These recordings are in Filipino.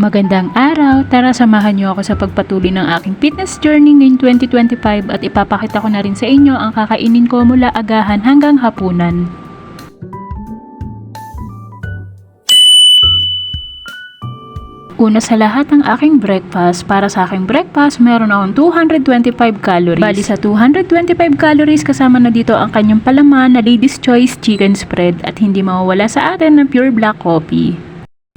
Magandang araw! Tara samahan niyo ako sa pagpatuloy ng aking fitness journey ngayong 2025 at ipapakita ko na rin sa inyo ang kakainin ko mula agahan hanggang hapunan. Una sa lahat ang aking breakfast. Para sa aking breakfast, meron akong 225 calories. Bali sa 225 calories, kasama na dito ang kanyang palaman na Lady's Choice Chicken Spread at hindi mawawala sa atin ng pure black coffee.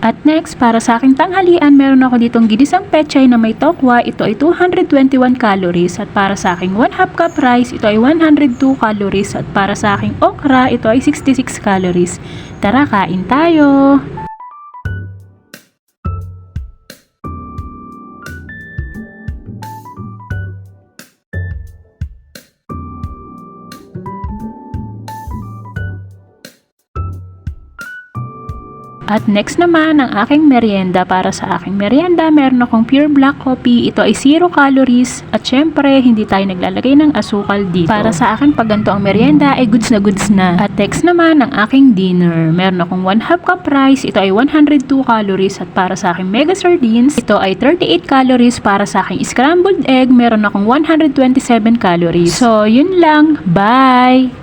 At next, para sa aking tanghalian, meron ako ditong ginisang pechay na may tokwa. Ito ay 221 calories. At para sa aking 1/2 cup rice, ito ay 102 calories. At para sa aking okra, ito ay 66 calories. Tara, kain tayo! At next naman, ang aking merienda. Para sa aking merienda, meron akong pure black coffee. Ito ay 0 calories. At syempre, hindi tayo naglalagay ng asukal dito. Para sa akin, pag ganito ang merienda, ay goods na goods na. At next naman, ang aking dinner. Meron akong 1/2 cup rice. Ito ay 102 calories. At para sa aking mega sardines, ito ay 38 calories. Para sa aking scrambled egg, meron akong 127 calories. So, yun lang. Bye!